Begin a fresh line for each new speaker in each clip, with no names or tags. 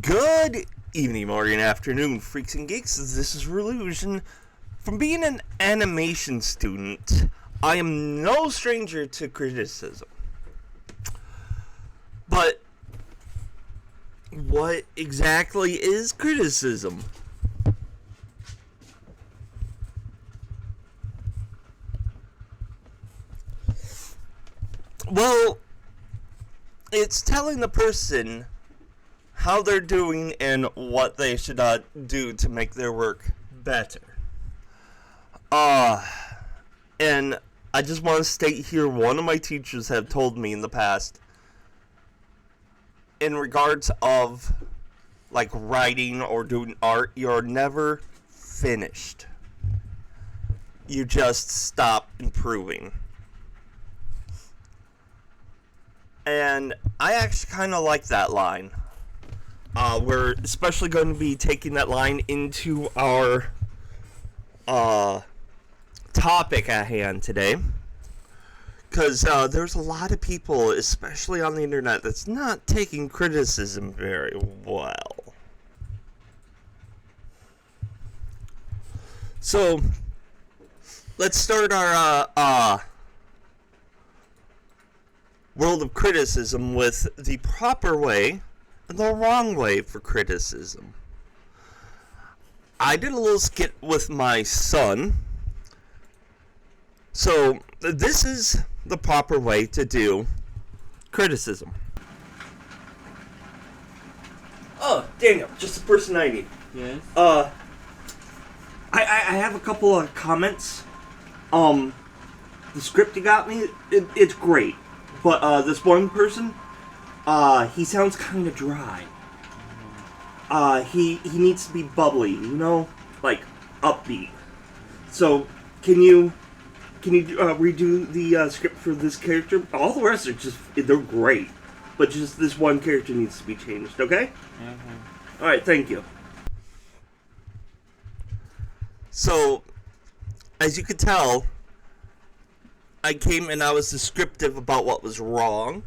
Good evening, morning, afternoon, freaks and geeks. This is Relusion. From being an animation student, I am no stranger to criticism. But what exactly is criticism? Well, it's telling the person how they're doing and what they should do to make their work better. And I just want to state here, one of my teachers have told me in the past, in regards of like writing or doing art, you're never finished. You just stop improving. And I actually kind of like that line. We're especially going to be taking that line into our topic at hand today. Because there's a lot of people, especially on the internet, that's not taking criticism very well. So, let's start our world of criticism with the proper way and the wrong way for criticism. I did a little skit with my son. So, this is the proper way to do criticism. Oh, Daniel, just the person I need.
Yes?
I have a couple of comments. The script you got me, it's great. But, this one person, he sounds kind of dry. He needs to be bubbly, like upbeat. So, can you redo the script for this character? All the rest are they're great. But just this one character needs to be changed, okay?
Mm-hmm.
Alright, thank you. So, as you could tell, I came and I was descriptive about what was wrong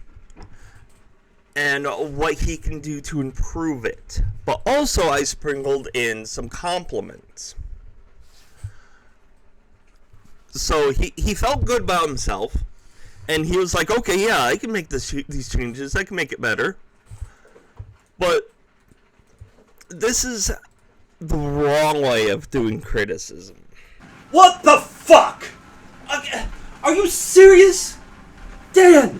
and what he can do to improve it. But also I sprinkled in some compliments. So he felt good about himself, and he was like, okay, yeah, I can make these changes, I can make it better. But this is the wrong way of doing criticism. What the fuck? Are you serious? Dan!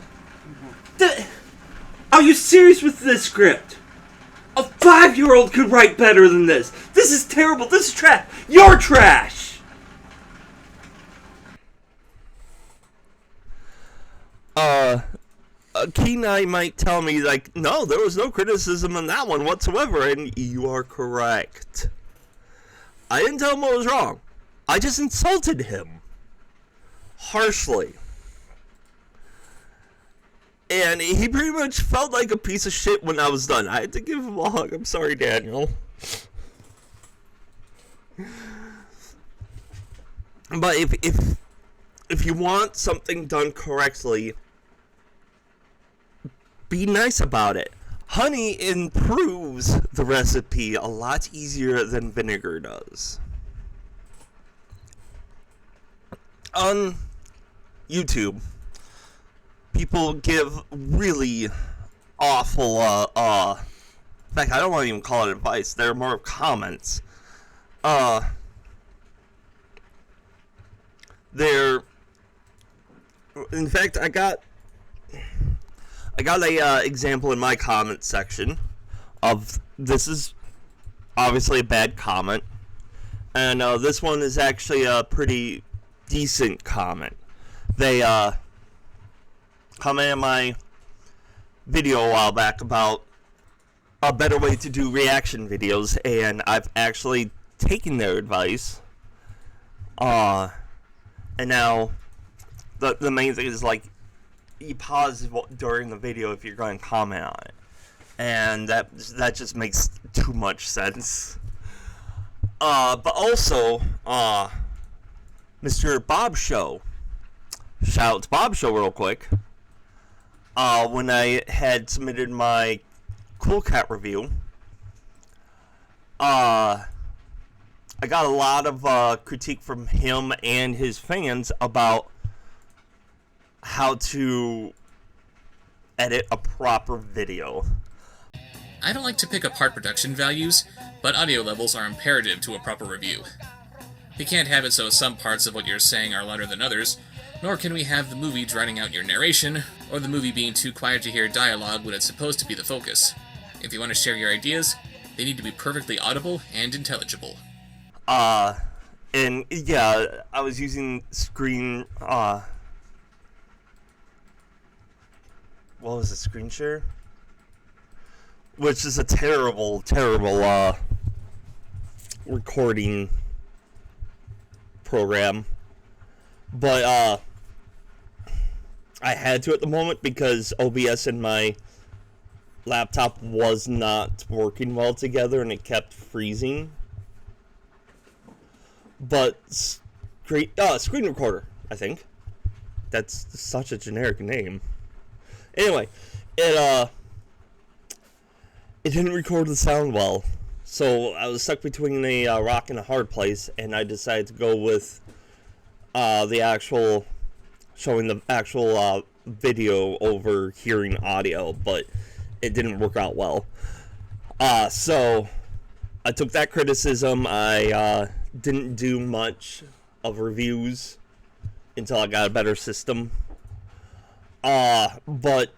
Are you serious with this script? A 5-year-old could write better than this. This is terrible. This is trash. You're trash! Kenai might tell me, like, no, there was no criticism in that one whatsoever, and you are correct. I didn't tell him what was wrong. I just insulted him. Harshly. And he pretty much felt like a piece of shit when I was done. I had to give him a hug. I'm sorry, Daniel. But if you want something done correctly, be nice about it. Honey improves the recipe a lot easier than vinegar does. On YouTube, people give really awful, in fact, I don't want to even call it advice. They're more comments. In fact, I got a example in my comment section of, this is obviously a bad comment, and this one is actually a pretty decent comment. They commented on my video a while back about a better way to do reaction videos, and I've actually taken their advice. And now the main thing is, like, you pause during the video if you're going to comment on it, and that just makes too much sense. But also, Mr. Bob Show. Shout out to Bob Show real quick. When I had submitted my Cool Cat review, I got a lot of critique from him and his fans about how to edit a proper video.
I don't like to pick apart production values, but audio levels are imperative to a proper review. We can't have it so some parts of what you're saying are louder than others, nor can we have the movie drowning out your narration, or the movie being too quiet to hear dialogue when it's supposed to be the focus. If you want to share your ideas, they need to be perfectly audible and intelligible.
And yeah, I was using screen, what was it, screen share? Which is a terrible, terrible, recording program. But, I had to at the moment because OBS and my laptop was not working well together and it kept freezing. But screen recorder, I think. That's such a generic name. Anyway, it didn't record the sound well, so I was stuck between a rock and a hard place, and I decided to go with showing the actual video over hearing audio, but it didn't work out well. So I took that criticism. I didn't do much of reviews until I got a better system. But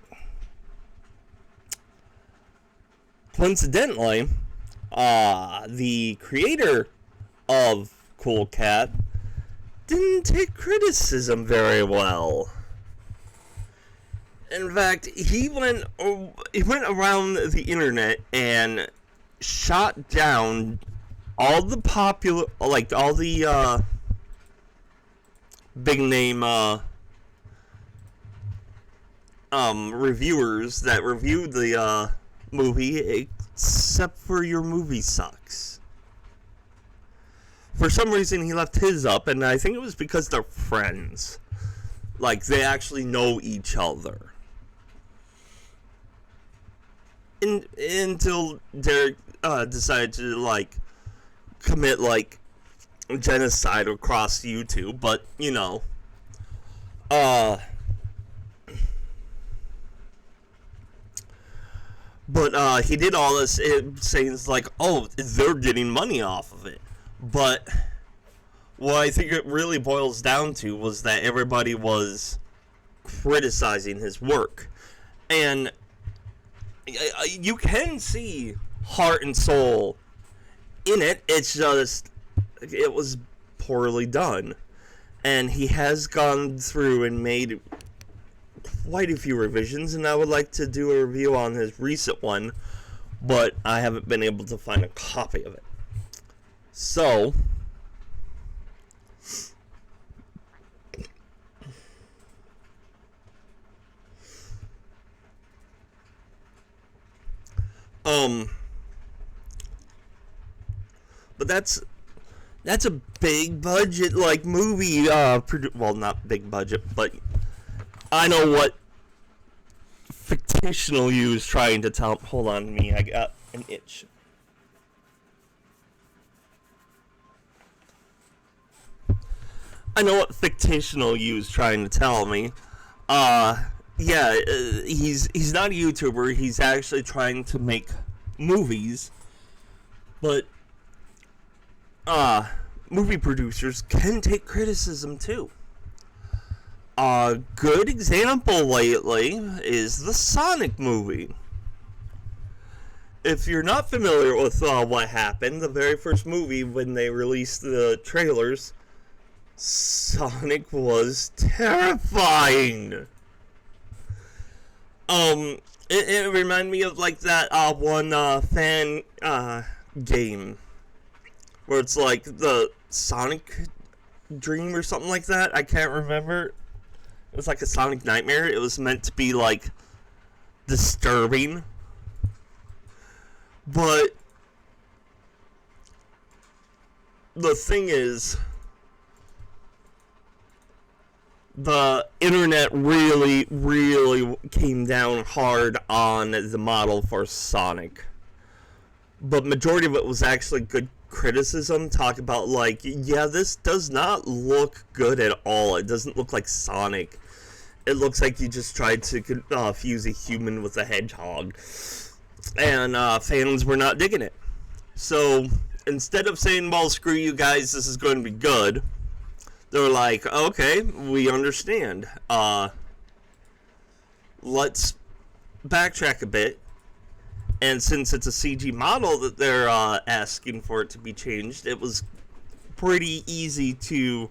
coincidentally, the creator of Cool Cat didn't take criticism very well. In fact, he went around the internet and shot down all the popular, like all the big name reviewers that reviewed the movie, except for Your Movie Sucks. For some reason, he left his up, and I think it was because they're friends. Like, they actually know each other. Until Derek decided to, like, commit, like, genocide across YouTube, but, you know. But he did all this saying, like, oh, they're getting money off of it. But what I think it really boils down to was that everybody was criticizing his work. And you can see heart and soul in it. It's just, it was poorly done. And he has gone through and made quite a few revisions, and I would like to do a review on his recent one, but I haven't been able to find a copy of it. So, but that's a big budget, like, movie, well, not big budget, but I know what fictional you is trying to tell. Hold on to me, I got an itch. I know what fictional you is trying to tell me. Yeah, he's not a YouTuber. He's actually trying to make movies, but movie producers can take criticism too. A good example lately is the Sonic movie. If you're not familiar with what happened, the very first movie, when they released the trailers, Sonic was terrifying. It reminded me of, like, that one fan game where it's like the Sonic Dream or something like that. I can't remember. It was like a Sonic Nightmare. It was meant to be, like, disturbing. But the thing is, the internet really, really came down hard on the model for Sonic. but majority of it was actually good criticism. Talk about like, yeah, this does not look good at all. It doesn't look like Sonic. It looks like you just tried to fuse a human with a hedgehog, and fans were not digging it. So instead of saying, well, screw you guys, this is going to be good, they're like, okay, we understand. Let's backtrack a bit. And since it's a CG model that they're asking for it to be changed, it was pretty easy to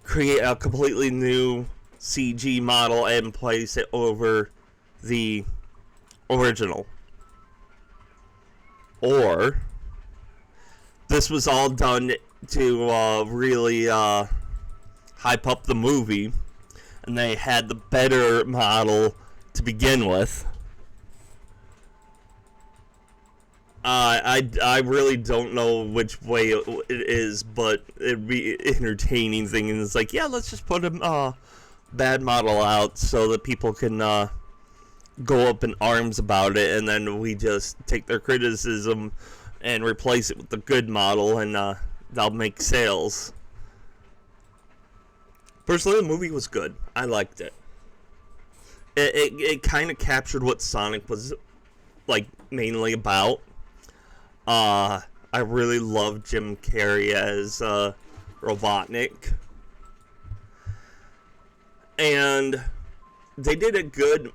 create a completely new CG model and place it over the original. Or this was all done to really hype up the movie, and they had the better model to begin with. I really don't know which way it is, but it'd be an entertaining thing. And it's like, yeah, let's just put a bad model out so that people can go up in arms about it, and then we just take their criticism and replace it with the good model, and that'll make sales. Personally, the movie was good. I liked it. It kind of captured what Sonic was like mainly about. I really love Jim Carrey as Robotnik, and they did a good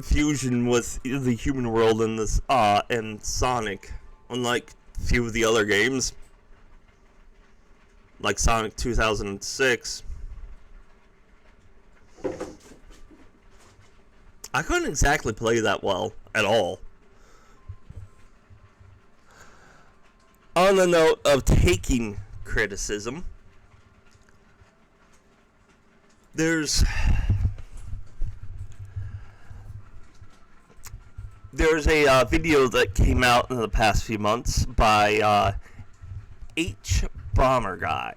fusion with the human world in this and Sonic, unlike a few of the other games, like Sonic 2006. I couldn't exactly play that well at all. On the note of taking criticism, there's a video that came out in the past few months by H Bomber Guy.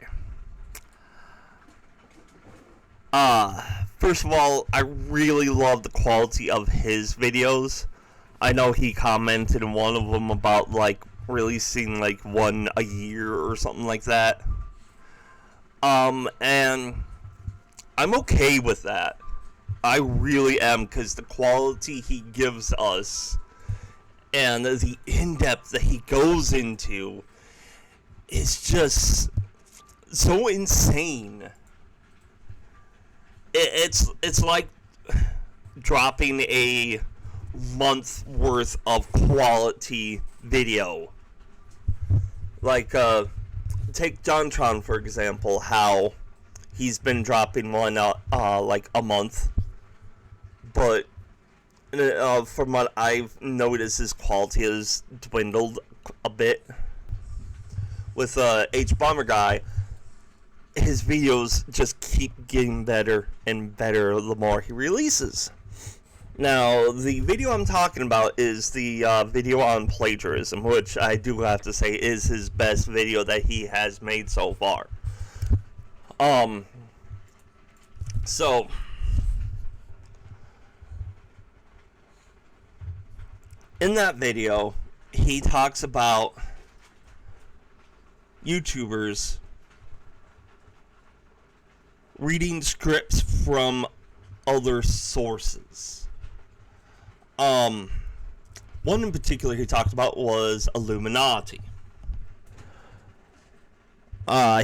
First of all, I really love the quality of his videos. I know he commented in one of them about like releasing like one a year or something like that. And I'm okay with that. I really am, because the quality he gives us and the in-depth that he goes into is just so insane. It's like dropping a month worth of quality video. Like, take JonTron for example, how he's been dropping one like a month, but from what I've noticed, his quality has dwindled a bit. With H Bomber Guy, his videos just keep getting better and better the more he releases. Now, the video I'm talking about is the video on plagiarism, which I do have to say is his best video that he has made so far. So, in that video, he talks about YouTubers reading scripts from other sources. One in particular he talked about was Illuminati.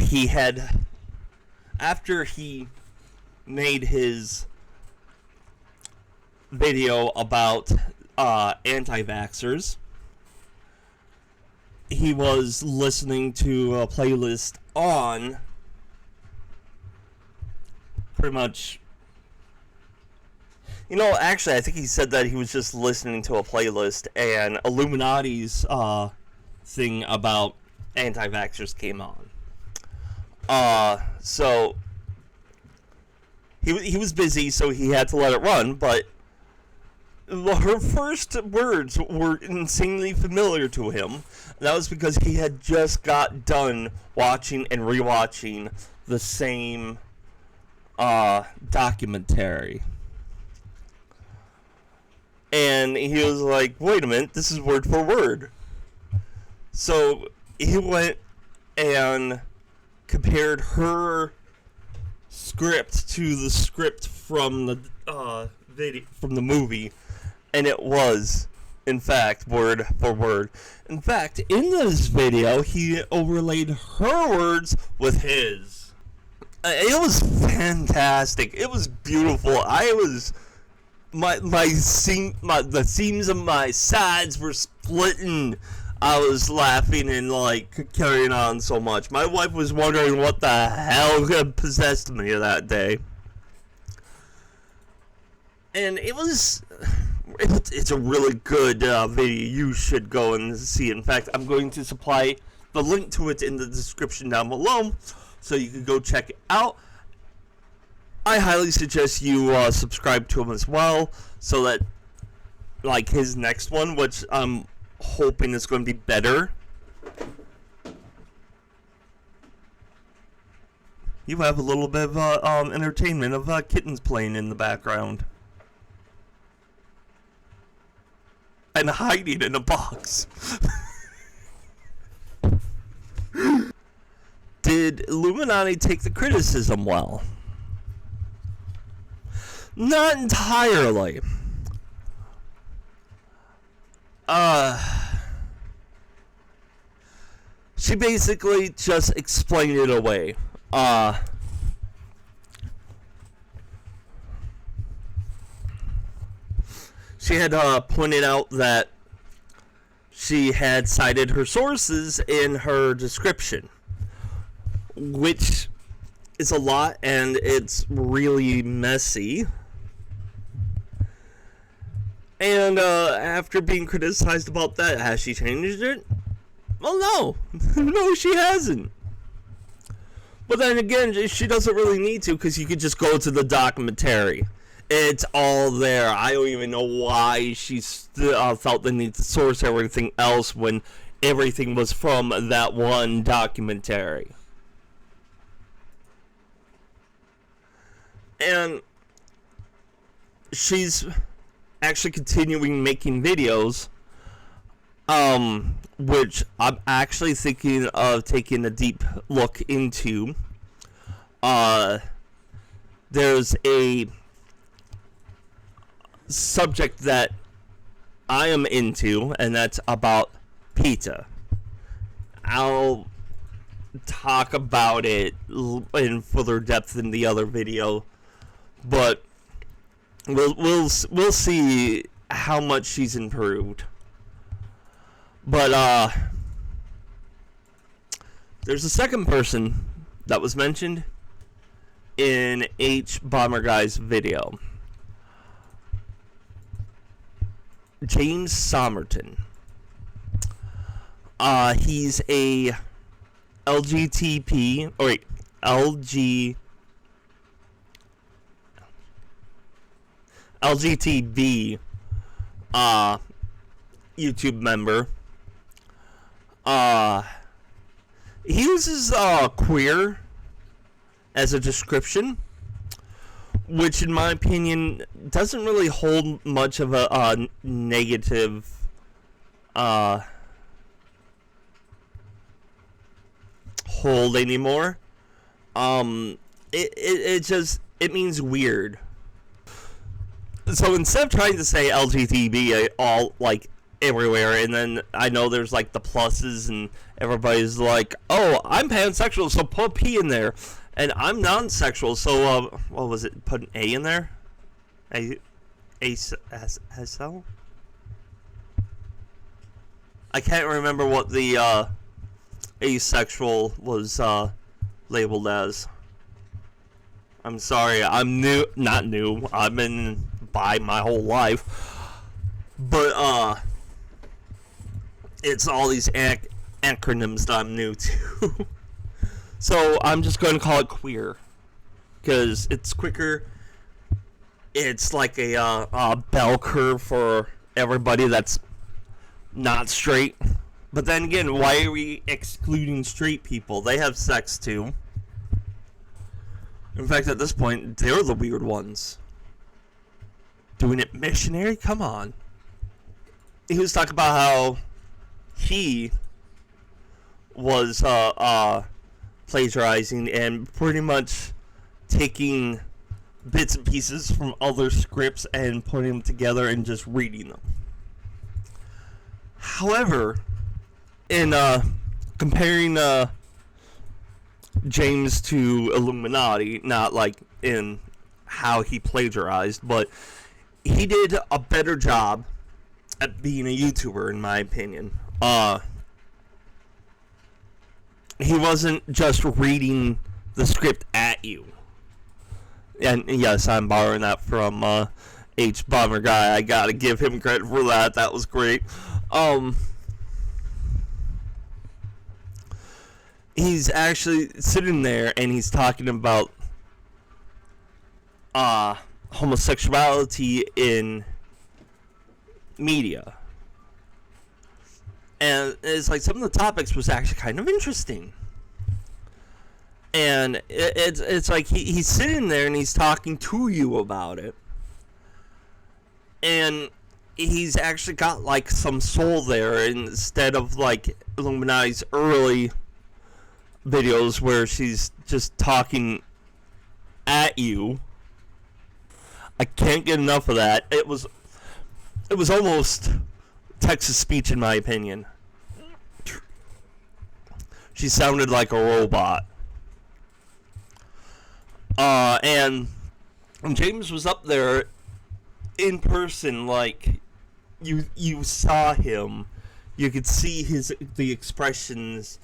He had, after he made his video about anti-vaxxers, he was listening to a playlist on pretty much, you know, actually I think he said that he was just listening to a playlist and Illuminati's thing about anti-vaxxers came on. So he was busy, so he had to let it run, but her first words were insanely familiar to him. And that was because he had just got done watching and rewatching the same documentary. And he was like, wait a minute, this is word for word. So he went and compared her script to the script from the video, from the movie, and it was, in fact, word for word. In fact, in this video, he overlaid her words with his. It was fantastic. It was beautiful. The seams of my sides were splitting. I was laughing and like carrying on so much. My wife was wondering what the hell had possessed me that day. And it's a really good video. You should go and see it. In fact, I'm going to supply the link to it in the description down below, so you can go check it out. I highly suggest you subscribe to him as well, so that like his next one, which I'm hoping is going to be better. You have a little bit of entertainment of kittens playing in the background and hiding in a box. Did Illuminati take the criticism well? Not entirely. She basically just explained it away. She had pointed out that she had cited her sources in her description, which is a lot and it's really messy. And after being criticized about that, has she changed it? Well, no. No, she hasn't. But then again, she doesn't really need to, because you could just go to the documentary. It's all there. I don't even know why she felt the need to source everything else when everything was from that one documentary. And she's actually continuing making videos, which I'm actually thinking of taking a deep look into. There's a subject that I am into, and that's about PETA. I'll talk about it in further depth in the other video, but we'll see how much she's improved. But there's a second person that was mentioned in H Bomber Guy's video. James Somerton. He's a LGTB YouTube member. He uses queer as a description, which in my opinion doesn't really hold much of a negative hold anymore. It means weird. So instead of trying to say LGTB all like everywhere, and then I know there's like the pluses and everybody's like, oh, I'm pansexual, so put P in there, and I'm non-sexual, so what was it, put an A in there? A-S-L? I can't remember what the asexual was labeled as. I'm sorry, I'm not new, I've been bi my whole life, but it's all these acronyms that I'm new to. So I'm just going to call it queer, because it's quicker. It's like a bell curve for everybody that's not straight. But then again, why are we excluding straight people? They have sex too. In fact, at this point, they're the weird ones. doing it missionary? Come on. He was talking about how he was plagiarizing and pretty much taking bits and pieces from other scripts and putting them together and just reading them. However, in comparing James to Illuminati, not like in how he plagiarized, but he did a better job at being a YouTuber, in my opinion. He wasn't just reading the script at you. And yes, I'm borrowing that from H. Bomber Guy. I gotta give him credit for that. That was great. He's actually sitting there and he's talking about homosexuality in media. And it's like some of the topics was actually kind of interesting. And it's like he's sitting there and he's talking to you about it. And he's actually got like some soul there instead of like Illuminati's early videos where she's just talking at you. I can't get enough of that. It was almost Texas speech, in my opinion. She sounded like a robot. And James was up there in person, like you saw him, you could see the expressions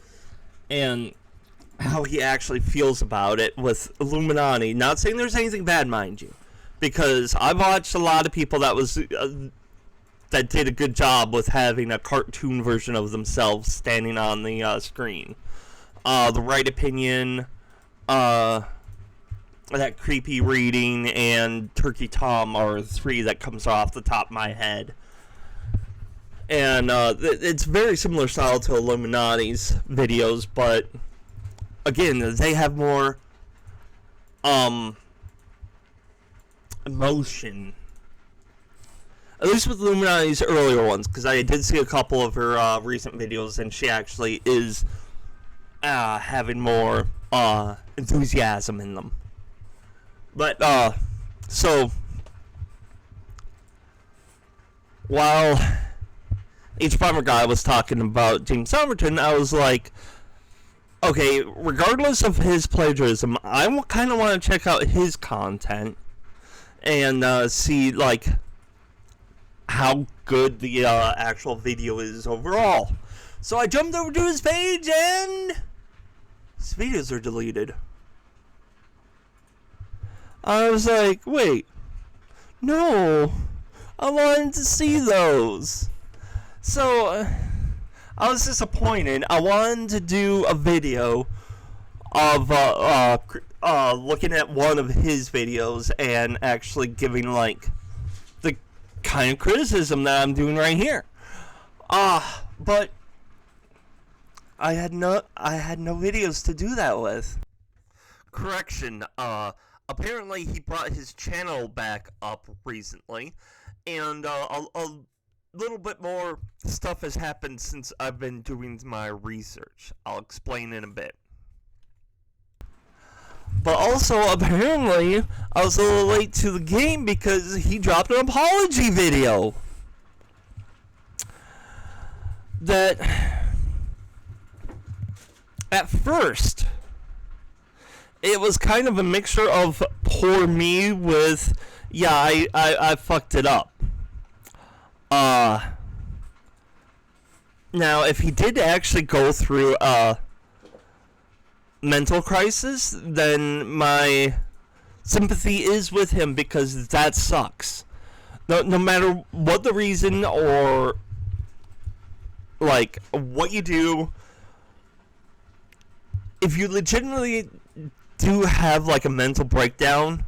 and how he actually feels about it with Illuminati. Not saying there's anything bad, mind you, because I've watched a lot of people that did a good job with having a cartoon version of themselves standing on the screen. The Right Opinion, that Creepy Reading, and Turkey Tom are three that comes off the top of my head. And it's very similar style to Illuminati's videos, but again, they have more emotion. At least with Illuminati's earlier ones, because I did see a couple of her recent videos, and she actually is having more enthusiasm in them. But, so, while H. Bomber Guy was talking about James Somerton, I was like, okay, regardless of his plagiarism, I kind of want to check out his content and see, like, how good the actual video is overall. So I jumped over to his page and his videos are deleted. I was like, wait, no, I wanted to see those. So I was disappointed. I wanted to do a video of looking at one of his videos and actually giving like the kind of criticism that I'm doing right here. But I had no videos to do that with. Correction, apparently he brought his channel back up recently, and a little bit more stuff has happened since I've been doing my research. I'll explain in a bit. But also, apparently, I was a little late to the game because he dropped an apology video. That, at first, it was kind of a mixture of poor me with, yeah, I fucked it up. Now, if he did actually go through a mental crisis, then my sympathy is with him because that sucks. No matter what the reason or, like, what you do, if you legitimately do have, like, a mental breakdown,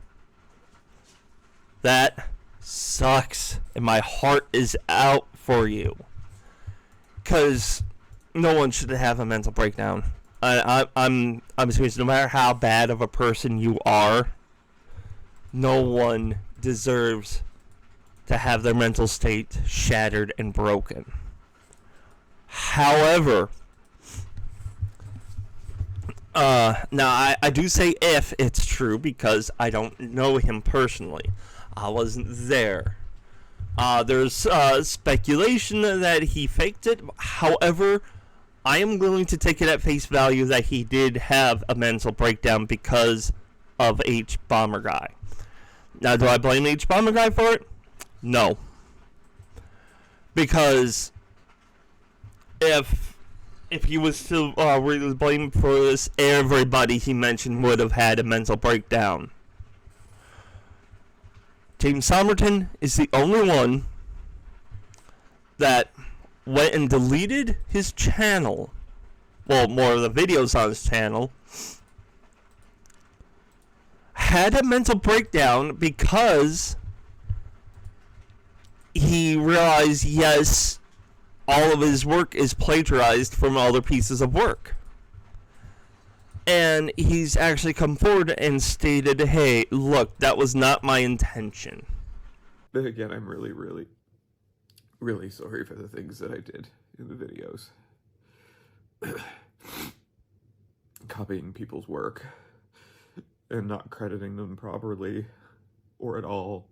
that sucks, and my heart is out for you. Because no one should have a mental breakdown. I'm serious. No matter how bad of a person you are, no one deserves to have their mental state shattered and broken. However, now I do say if it's true because I don't know him personally. I wasn't there. There's speculation that he faked it. However, I am willing to take it at face value that he did have a mental breakdown because of H Bomber Guy. Now, do I blame H Bomber Guy for it? No. Because if he was to really blamed for this, everybody he mentioned would have had a mental breakdown. James Somerton is the only one that went and deleted his channel, well, more of the videos on his channel, had a mental breakdown because he realized, yes, all of his work is plagiarized from other pieces of work. And he's actually come forward and stated, hey, look, that was not my intention.
But again, I'm really, really, really sorry for the things that I did in the videos. Copying people's work and not crediting them properly or at all.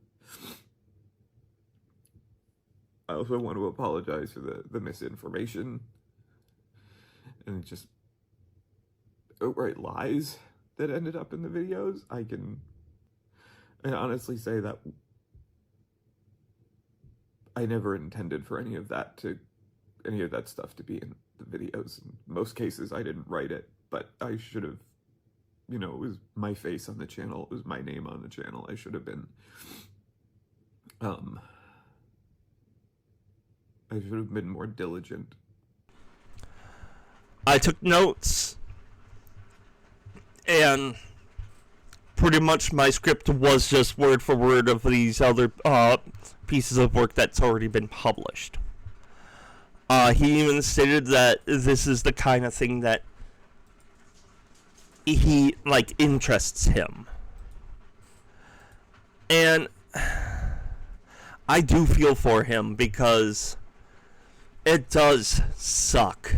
I also want to apologize for the misinformation and just outright lies that ended up in the videos. I honestly say that I never intended for any of that stuff to be in the videos. In most cases, I didn't write it, but I should have, it was my face on the channel. It was my name on the channel. I should have been, more diligent.
I took notes, and pretty much my script was just word for word of these other pieces of work that's already been published. He even stated that this is the kind of thing that he, interests him. And I do feel for him because it does suck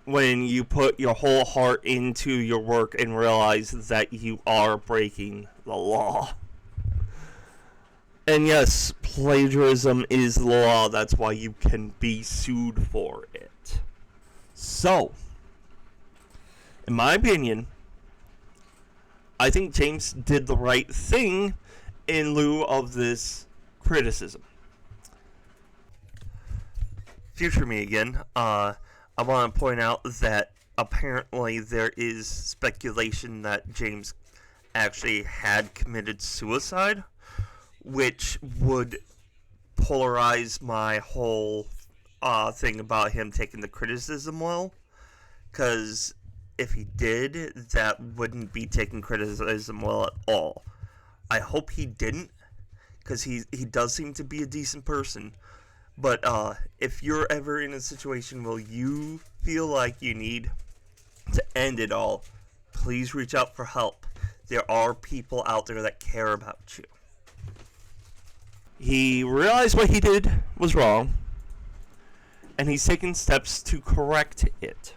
when you put your whole heart into your work and realize that you are breaking the law. And yes, plagiarism is the law. That's why you can be sued for it. So, in my opinion, I think James did the right thing in lieu of this criticism. Future me again. I want to point out that apparently there is speculation that James actually had committed suicide, which would polarize my whole thing about him taking the criticism well. Because if he did, that wouldn't be taking criticism well at all. I hope he didn't, because he does seem to be a decent person. But if you're ever in a situation where you feel like you need to end it all, please reach out for help. There are people out there that care about you. He realized what he did was wrong, and he's taken steps to correct it.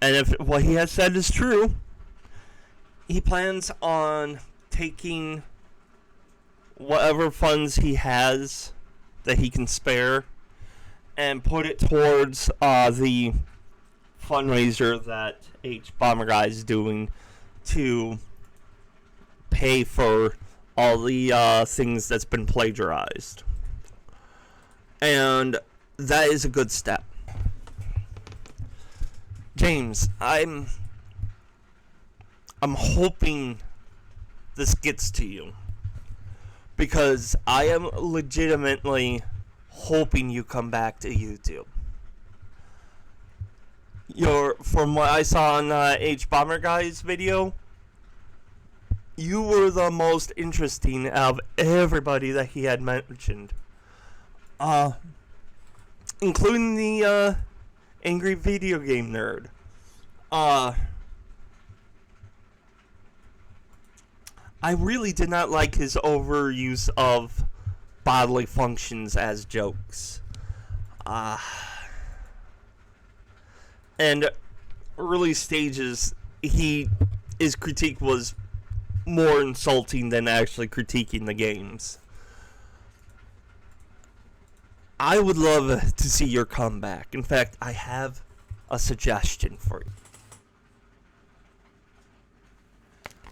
And if what he has said is true, he plans on taking whatever funds he has that he can spare and put it towards the fundraiser that H Bomber Guy is doing to pay for all the things that's been plagiarized. And that is a good step. James, I'm hoping this gets to you, because I am legitimately hoping you come back to YouTube. From what I saw on H Bomber Guy's video, you were the most interesting of everybody that he had mentioned, including the angry video game nerd. I really did not like his overuse of bodily functions as jokes. And early stages, his critique was more insulting than actually critiquing the games. I would love to see your comeback. In fact, I have a suggestion for you.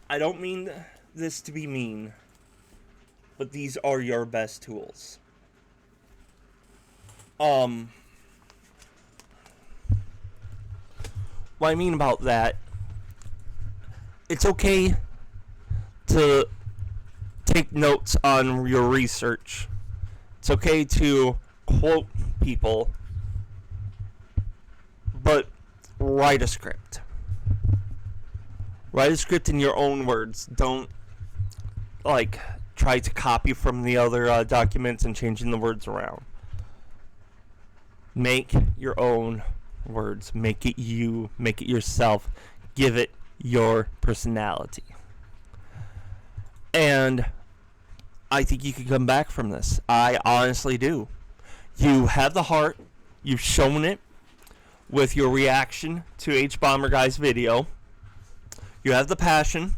I don't mean this to be mean, but these are your best tools. What I mean about that, it's okay to take notes on your research. It's okay to quote people, but write a script. Write a script in your own words. Don't, try to copy from the other documents and changing the words around. Make your own words. Make it you. Make it yourself. Give it your personality. And I think you can come back from this. I honestly do. You have the heart. You've shown it with your reaction to H-Bomber Guy's video. You have the passion.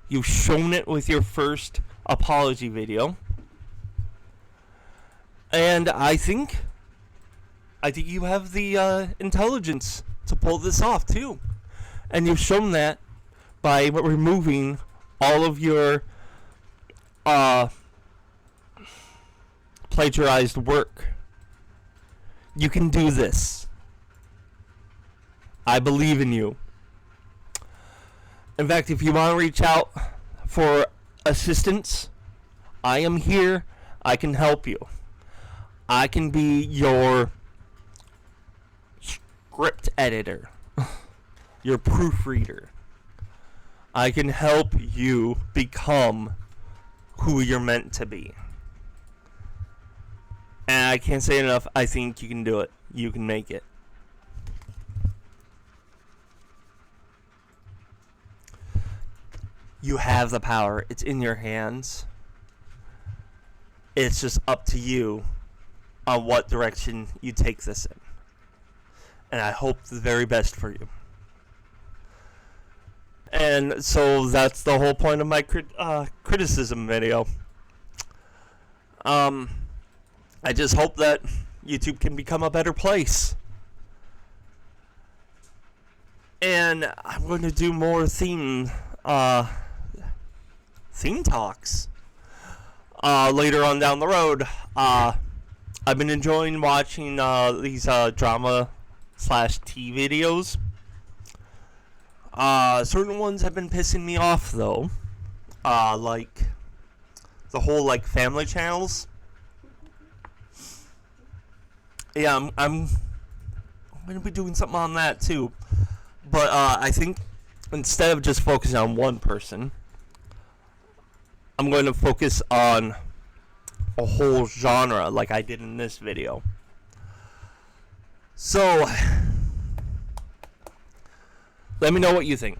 You've shown it with your first apology video. And I think you have the intelligence to pull this off too. And you've shown that by removing all of your plagiarized work. You can do this. I believe in you. In fact, if you want to reach out for assistance, I am here. I can help you. I can be your script editor, your proofreader. I can help you become who you're meant to be. And I can't say enough, I think you can do it. You can make it. You have the power. It's in your hands. It's just up to you on what direction you take this in. And I hope the very best for you. And so that's the whole point of my criticism video. I just hope that YouTube can become a better place. And I'm going to do more theme talks later on down the road. I've been enjoying watching these drama/tea videos. Certain ones have been pissing me off though, like the whole family channels. Yeah, I'm gonna be doing something on that too, but I think instead of just focusing on one person, I'm going to focus on a whole genre like I did in this video. So let me know what you think.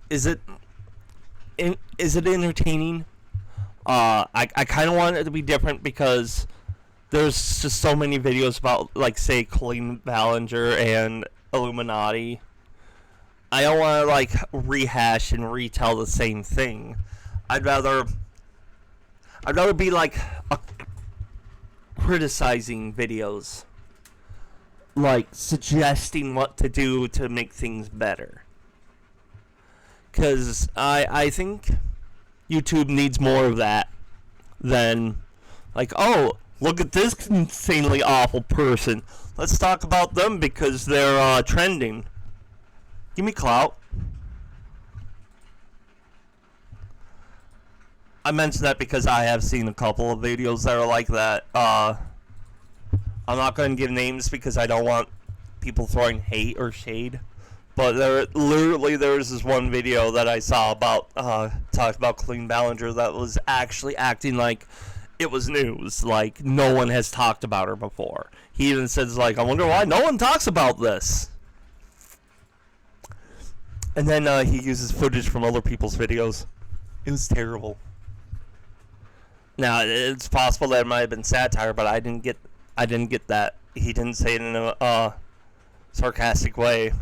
Is it entertaining? I kind of want it to be different because there's just so many videos about, say, Colleen Ballinger and Illuminati. I don't want to, rehash and retell the same thing. I'd rather be, criticizing videos. Suggesting what to do to make things better. Because I think YouTube needs more of that than, oh, look at this insanely awful person. Let's talk about them because they're trending. Give me clout. I mentioned that because I have seen a couple of videos that are like that. I'm not going to give names because I don't want people throwing hate or shade. But there's this one video that I saw about, talked about Colleen Ballinger that was actually acting like it was news. No one has talked about her before. He even says, I wonder why no one talks about this. And then he uses footage from other people's videos. It was terrible. Now, it's possible that it might have been satire, but I didn't get that. He didn't say it in a sarcastic way.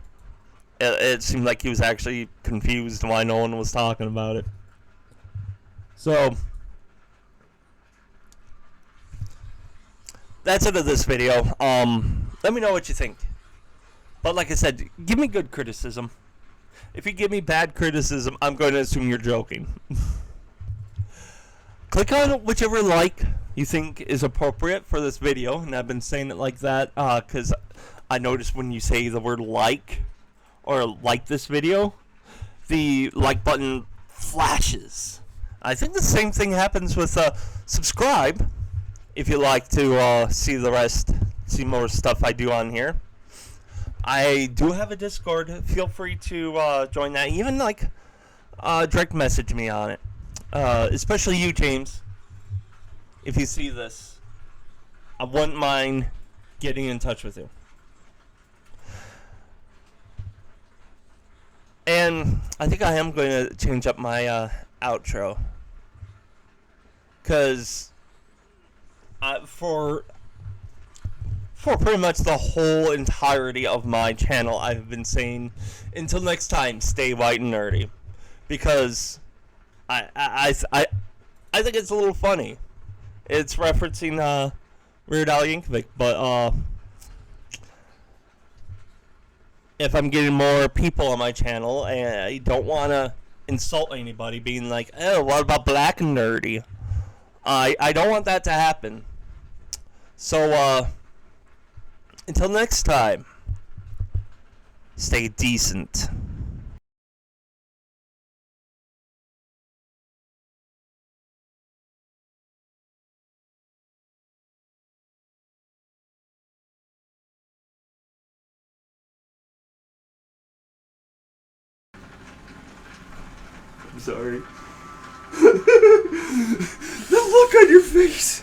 It seemed like he was actually confused why no one was talking about it. So, that's it of this video. Let me know what you think. But like I said, give me good criticism. If you give me bad criticism, I'm going to assume you're joking. Click on whichever like you think is appropriate for this video, and I've been saying it like that because I noticed when you say the word like or like this video, the like button flashes. I think the same thing happens with subscribe if you like to see more stuff I do on here. I do have a Discord. Feel free to join that. Even direct message me on it. Especially you, James. If you see this, I wouldn't mind getting in touch with you. And I think I am going to change up my outro. Because for pretty much the whole entirety of my channel, I've been saying, until next time, stay white and nerdy. Because I think it's a little funny. It's referencing Weird Al Yankovic, but if I'm getting more people on my channel, and I don't want to insult anybody, being like, "Oh, what about black and nerdy?" I don't want that to happen. So until next time, stay decent.
I'm sorry. The look on your face!